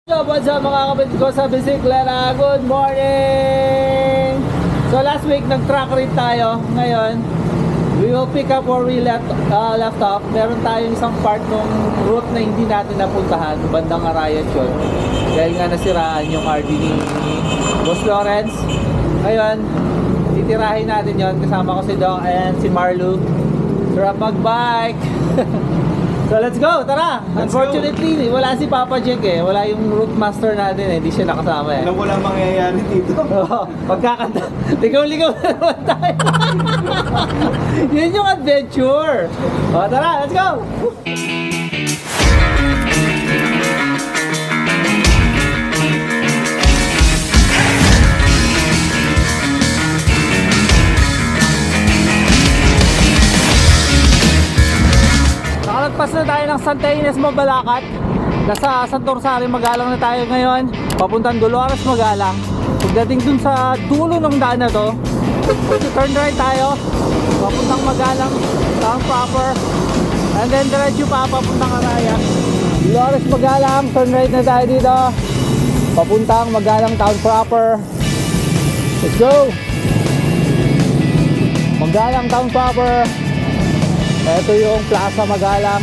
What's up mga kapatid ko sa bisikleta? Good morning! So last week nag-track ride tayo. Ngayon, we will pick up where we left off. Meron tayong isang part ng route na hindi natin napuntahan. Bandang Arayat yun. Dahil nga nasiraan yung RD ni Boss Lawrence. Ngayon, titirahin natin yon. Kasama ko si Dong and si Marlu. Sarap mag-bike! So let's go, tara! Unfortunately, wala si Papa Jack eh. Wala yung route master natin eh. Hindi siya nakasama eh. Alam ko lang mangyayari dito. Oo, pagkakanta. Ligaw-ligaw na naman tayo. Yun yung adventure. O, tara, let's go! Nakalagpas na tayo ng Santa Ines, Mabalacat. Nasa Santo Rosario, Magalang na tayo ngayon. Papuntang Dolores, Magalang. Pagdating dun sa dulo ng daan na to, turn right tayo. Papuntang Magalang, town proper. And then diretso pa, papuntang Arayat. Dolores, Magalang, turn right na tayo dito. Papuntang Magalang, town proper. Let's go! Magalang, town proper. Ito yung Plaza Magalang.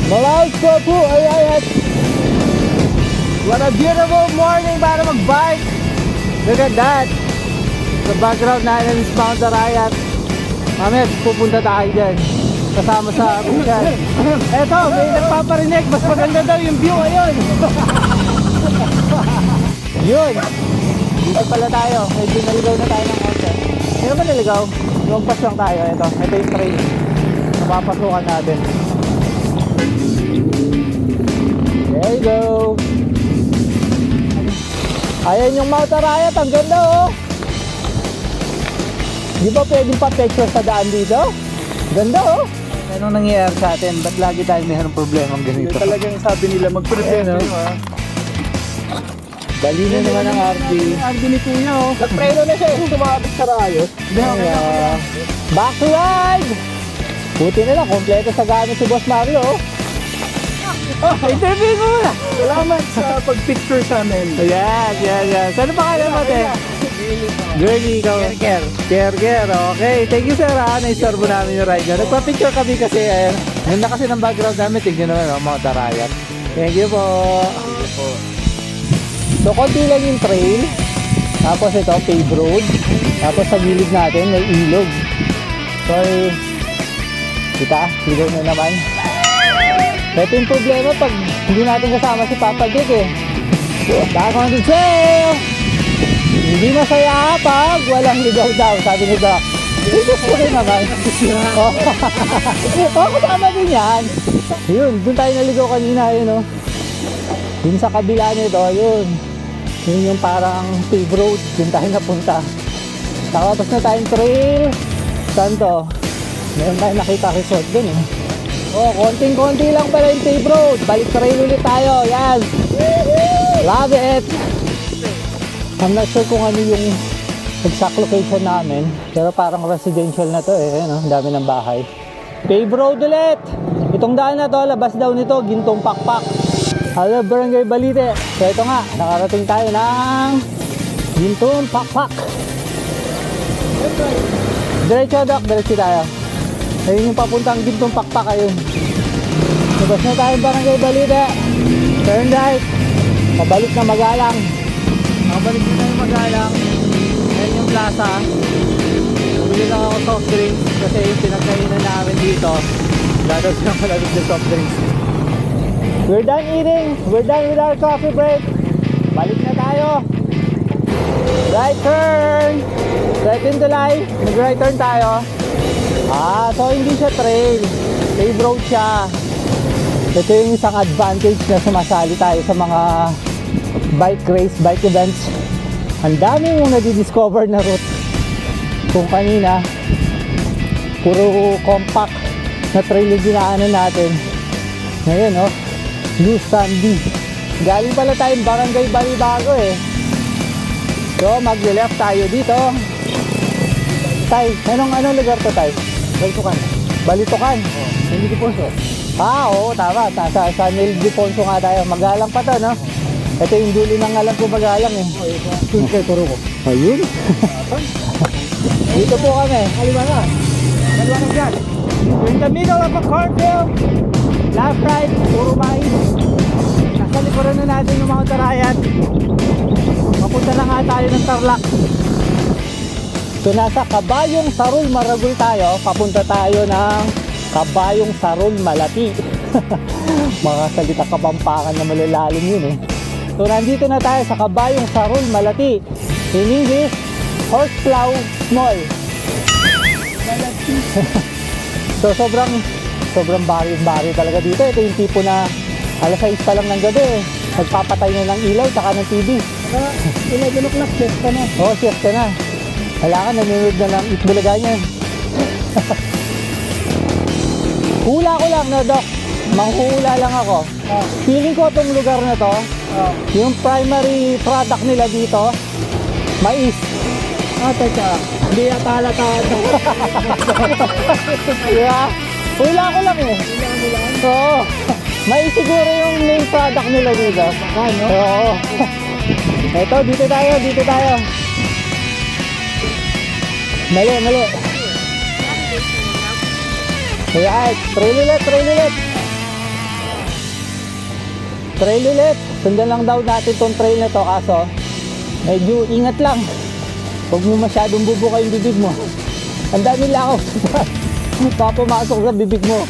Malaos ko po! Ay! What a beautiful morning para mag-bike! Look at that! Sa background natin is Mount Arayat. Mamaya pupunta tayo dyan. Kasama sa Bukan. Eto, may nagpaparinig. Mas maganda daw yung view. Ayun! Yun! Dito pala tayo. Medyo naligaw na tayo ng konti. Hindi naman naligaw. Lumagpas lang tayo. Ito yung train. Napapasukan natin. There you go. Ayan yung Mount Arayat. Ang ganda oh. Di ba pwedeng pa-picture sa daan dito? Ganda oh. Anong nangyayari sa atin? Ba't lagi tayo mayroong problema ng ganito? Yung talagang sabi nila mag-prevent Ayun, ha. Bali na naman ang RD. RD ni Kuya oh. Nag-preno na siya. Tumabit sa rayos. Backslide! Buti na lang, kompleto sa gamit si Boss Mario. Interview mo muna. Salamat sa pag-picture sa amin. Yan. Saan pa kaya mo, te? Girlie, ikaw. Kerger. Okay, thank you sir ha. Na-istorbo namin yung ride nyo. Nagpa-picture kami kasi. Ganda kasi ng background namin. Tignan naman, Mount Arayat. Thank you po. So, konti lang yung trail. Tapos ito, paved road. Tapos sa gilid natin, may ilog. So, kita, ilaw na naman. Ito yung problema pag hindi natin kasama si Papa Jack eh. Back on the trail! Hindi masaya pag walang ligaw daw, sabi ni Doc. Gusto rin naman. Kasama din yan. Yun, dun tayo naligaw kanina, yun oh. Dun sa kabila nito, yun. Yun yung parang paved road, dun tayo napunta. Nakapos na tayong trail. Saan to? Meron tayo nakita resort dun eh. Oh, konting-konti lang pala yung paved road. Balik trail ulit tayo. Yan. Love it. I'm not sure kung ano yung exact location namin. Pero parang residential na to eh. Ano? Ang dami ng bahay. Paved road ulit. Itong daan na to, labas daw nito, Gintong Pakpak. Hello, Barangay Balite. So ito nga, nakarating tayo ng Gintong Pakpak. Diretso, Doc. Diretso tayo. Ayun yung papuntang Gintong Pakpak ayun. Labas na tayo Barangay Balite. Turn right. Pabalik na Magalang. Pabalik na tayo Magalang. Ayun yung plaza. Bumili lang ako soft drinks kasi yung pinagkainan namin dito. Lalo silang malamig na soft drinks. We're done eating. We're done with our coffee break. Balik na tayo. Right turn. Second to life. Mag-right turn tayo. So hindi siya trail. Paved road siya. Ito yung isang advantage na sumasali tayo sa mga bike race, bike events. Ang dami yung nadidiscover na route. Kung kanina, puro compact na trail yung dinaanan natin. Ngayon, oh, loose sandy. Galing pala tayong Barangay Balibago eh. So, mag-left tayo dito. Tay, anong lugar to, Tay? Balitukan. Balitukan. Hindi ko po sir. Oo, tama. Sa Nel Defonso nga tayo. Magalang pa to, no? Ito yung dulo ng alam ko magalang eh. Kaya turo ko. Ayun. Dito po kami. Kaliwa na. Kaliwa na dyan. We're in the middle of a cornfield. Left, right, puro mais. Nasa likuran na natin yung mga Tarayan. Mapunta na nga tayo ng Tarlac. So nasa Kabayong Sarul Maragul tayo. Papunta tayo ng Kabayong Sarul Malati. Mga salita Kapampangan na malalalim yun eh. So nandito na tayo sa Kabayong Sarul Malati. In English, Horseplow Mall. So sobrang bari talaga dito. Ito yung tipo na alas 6 pa lang ng gabi eh. Nagpapatay na ng ilaw tsaka ng TV. 11 o'clock, siesta na. Oo, siesta na. Wala ka, nanonood na lang Itbulaga niyan. Hula ko lang na, Doc. Manghuhula lang ako. Feeling ko itong lugar na to, yung primary product nila dito, mais. Teka. Hindi yata halata. Yeah. Hula ko lang eh. Oo. Mais siguro yung main product nila dito. Ano? Oo. Eto, dito tayo. Mali. Alright, trail ulit. Sundan lang daw natin tong trail na to, kaso medyo ingat lang. Huwag mo masyadong bubuka yung bibig mo. Ang dami lakaw. Papumasok sa bibig mo.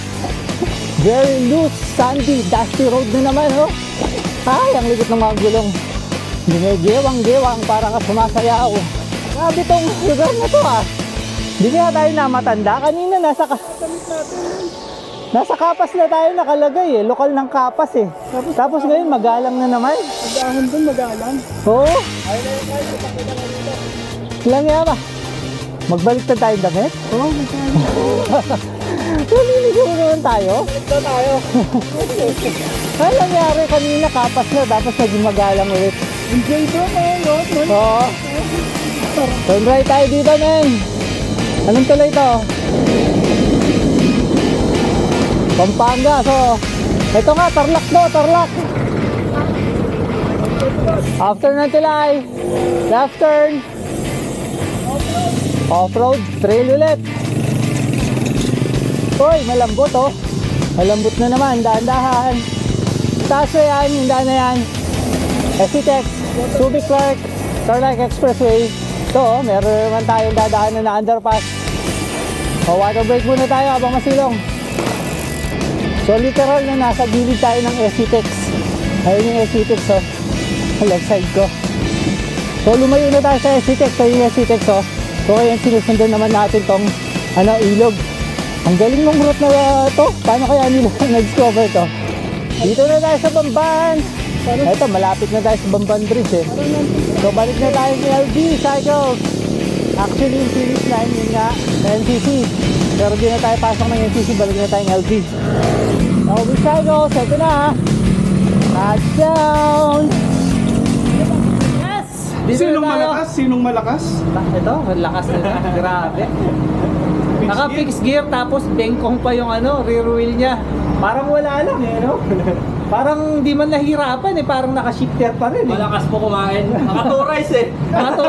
Very loose, sandy, dusty road na naman, oh. Ay, ang likot ng mga gulong. Ginigewang-gewang, parang ka sumasayaw. Grabe tong lugar na to, ah. Hindi kaya tayo namatanda. Kanina nasa Kapas na tayo nakalagay eh. Lokal ng Kapas eh. Tapos ngayon magalang na naman. Magahan dun, magalan. Oo. Lang yan ba? Magbalik na tayo damit? Oo, magalan. Naliligaw naman tayo. Ito tayo. Ano nangyari kanina Kapas na tapos naging magalang ulit. Enjoy ko no? Oo. Turn right tayo dito, men. Anong tuloy ito? Pampanga. So, ito nga, Tarlac. After ng tulay, left turn. Off-road, trail ulit. Uy, malambot oh. Malambot na naman, dahan-dahan. Taas na yan, yung daan na yan. SCTEX, Subic Clark, Tarlac Expressway. Ito oh, meron naman tayong dadaanan na underpass. O, water break muna tayo habang masilong. So literal na nasa gilid tayo ng SCTEX. Ayun yung SCTEX oh. Left side ko. So lumayo na tayo sa SCTEX. So yung SCTEX oh. So ayan, sinusundan naman natin tong ilog. Ang galing ng route na to. Paano kaya nila nag-discover to? Dito na tayo sa Bamban. Ito, malapit na tayo sa Bamban Bridge eh. So balik na tayo sa LB Cycles. Actually yung finish line yun nga sa NCC. Pero di na tayo pasok ng NCC, balik na tayo ng LB. LB Cycles, ito na ha. Touchdown! Yes! Dito Sinong na tayo. malakas? Sinong malakas? Ito, lakas na. Grabe. Naka-fix gear tapos bengkong pa yung rear wheel niya. Parang wala lang eh, no? Parang di man nahirapan eh, parang naka-shifter pa rin eh. Malakas po kumain. Naka-2 eh. Naka-2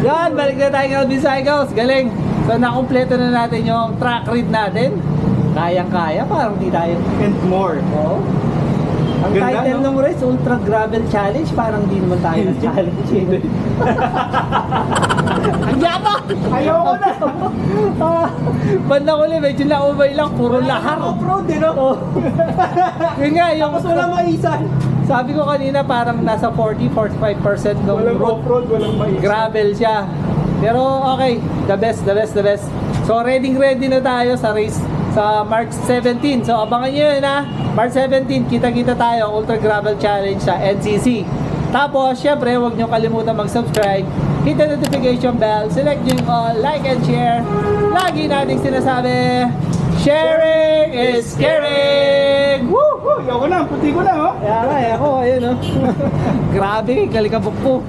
Yan, balik na tayo ng LB Cycles. Galing. So nakumpleto na natin yung track read natin. Kayang-kaya, parang di tayo. And more. Oo. Ang Ganda, title no? ng race, Ultra Gravel Challenge, parang di naman tayo na challenge eh. Ang yabak! Ayoko na! Bandang uli, medyo naumay lang, puro lahar. Off-road eh, no? Oh. Yun nga, yung Tapos walang maisan. sabi ko kanina parang nasa 40-45% ng Walang road off-road, walang maisan. gravel siya. Pero okay, the best. So ready na tayo sa race sa March 17. So abangan nyo yun ha. March 17, kita-kita tayo Ultra Gravel Challenge sa NCC. Tapos, syempre, huwag nyo kalimutan mag-subscribe, hit the notification bell, select nyo yung all, like and share. Lagi nating sinasabi, sharing is caring! Woo! Ayoko na, puti ko na, oh. Kaya nga, ako, ayun oh. Grabe, kalikabok po.